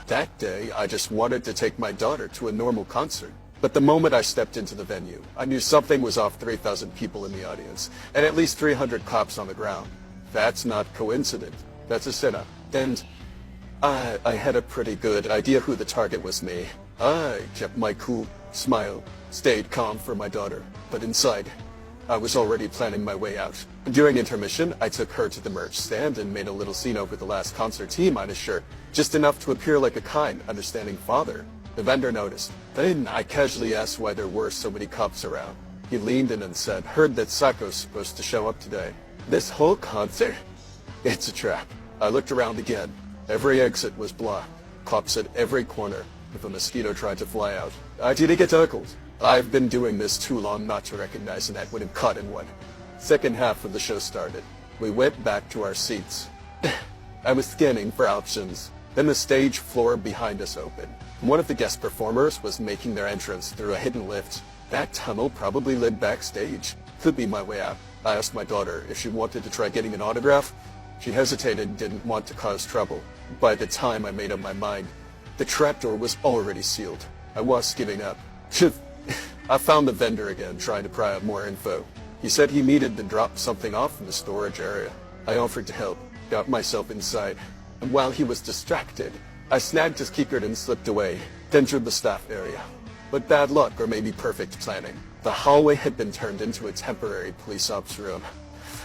That day, I just wanted to take my daughter to a normal concert. But the moment I stepped into the venue, I knew something was off. 3,000 people in the audience, and at least 300 cops on the ground. That's not coincident. That's a setup. And I had a pretty good idea who the target was. Me. I kept my cool, smiled, stayed calm for my daughter. But inside, I was already planning my way out. During intermission, I took her to the merch stand and made a little scene over the last concert team on his shirt, just enough to appear like a kind, understanding father. The vendor noticed. Then I casually asked why there were so many cops around. He leaned in and said, "Heard that Sako's supposed to show up today." This whole concert? It's a trap. I looked around again. Every exit was blocked. Cops at every corner. If a mosquito tried to fly out, I didn't get tackled. I've been doing this too long not to recognize an net when I'm caught in one. Second half of the show started. We went back to our seats. I was scanning for options. Then the stage floor behind us opened. One of the guest performers was making their entrance through a hidden lift. That tunnel probably led backstage. Could be my way out. I asked my daughter if she wanted to try getting an autograph. She hesitated and didn't want to cause trouble. By the time I made up my mind, the trapdoor was already sealed. I was giving up. I found the vendor again, trying to pry out more info. He said he needed to drop something off in the storage area. I offered to help, got myself inside, and while he was distracted, I snagged his keycard and slipped away, entered the staff area. But bad luck, or maybe perfect planning. The hallway had been turned into a temporary police ops room.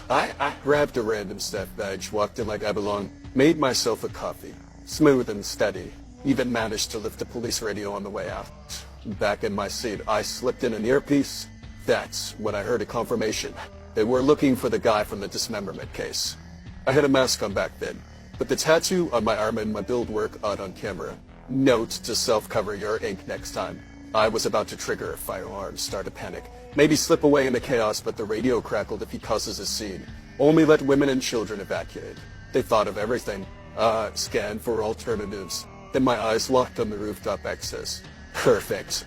I grabbed a random staff badge, walked in like I belonged, made myself a coffee, smooth and steady, even managed to lift the police radio on the way out. Back in my seat, I slipped in an earpiece. That's when I heard a confirmation. They were looking for the guy from the dismemberment case. I had a mask on back then, but the tattoo on my arm and my build work out on camera. Note to self-cover your ink next time. I was about to trigger a firearm, start a panic, maybe slip away in the chaos, but the radio crackled if he causes a scene. Only let women and children evacuate. They thought of everything. Scanned for alternatives. Then my eyes locked on the rooftop access. Perfect.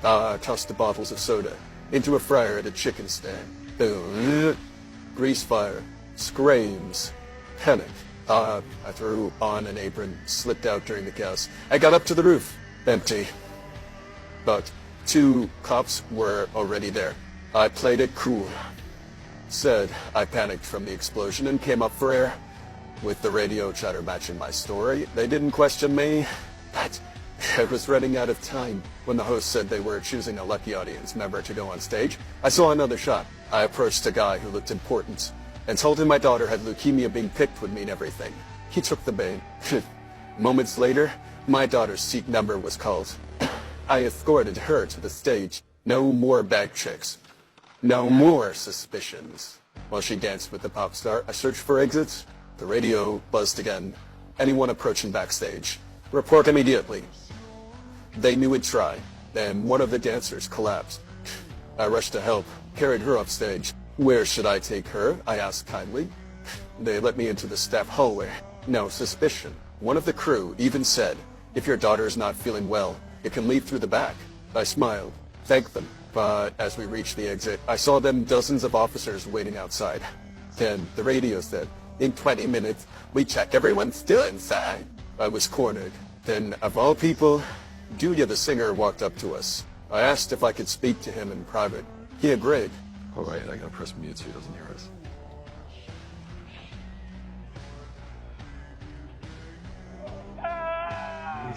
Tossed the bottles of soda into a fryer at a chicken stand. Boom. Grease fire. Screams. Panic. I threw on an apron, slipped out during the chaos. I got up to the roof. Empty. But 2 cops were already there. I played it cool. Said I panicked from the explosion and came up for air. With the radio chatter matching my story, they didn't question me. But I was running out of time. When the host said they were choosing a lucky audience member to go on stage, I saw another shot. I approached a guy who looked important and told him my daughter had leukemia. Being picked would mean everything. He took the bait. Moments later, my daughter's seat number was called. I escorted her to the stage. No more bag checks. No more suspicions. While she danced with the pop star, I searched for exits. The radio buzzed again. Anyone approaching backstage, report immediately. They knew it'd try. Then one of the dancers collapsed. I rushed to help, carried her off stage. Where should I take her? I asked kindly. They let me into the staff hallway. No suspicion. One of the crew even said, if your daughter is not feeling well, you can leave through the back. I smiled, thanked them. But as we reached the exit, I saw them dozens of officers waiting outside. Then the radio said, in 20 minutes, we check everyone's still inside. I was cornered. Then, of all people, Julia the singer walked up to us. I asked if I could speak to him in private. He agreed. All right, I gotta press mute so he doesn't hear us.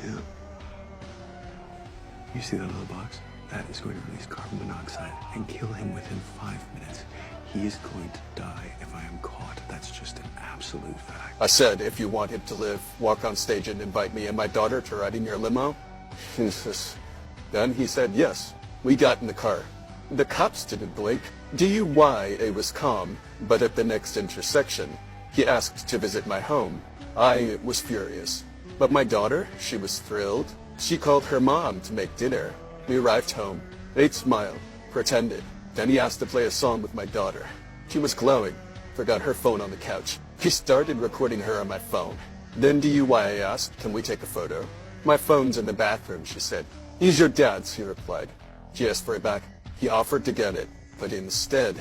Yeah. You see that other box? That is going to release carbon monoxide and kill him within 5 minutes. He is going to die if I am caught. That's just an absolute fact. I said, if you want him to live, walk on stage and invite me and my daughter to ride in your limo. Then he said yes. We got in the car. The cops didn't blink. DUI was calm, but at the next intersection, he asked to visit my home. I was furious. But my daughter, she was thrilled. She called her mom to make dinner. We arrived home. They'd smiled, pretended. Then he asked to play a song with my daughter. She was glowing. Forgot her phone on the couch. He started recording her on my phone. Then DUI asked, can we take a photo? My phone's in the bathroom, she said. He's your dad's, he replied. She asked for it back. He offered to get it, but instead,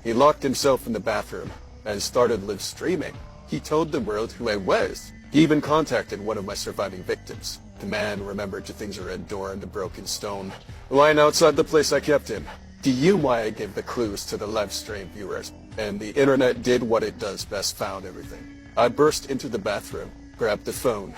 he locked himself in the bathroom and started live streaming. He told the world who I was. He even contacted one of my surviving victims. The man remembered to things a red door and a broken stone lying outside the place I kept him. Do you why I gave the clues to the live stream viewers? And the internet did what it does best, found everything. I burst into the bathroom, grabbed the phone,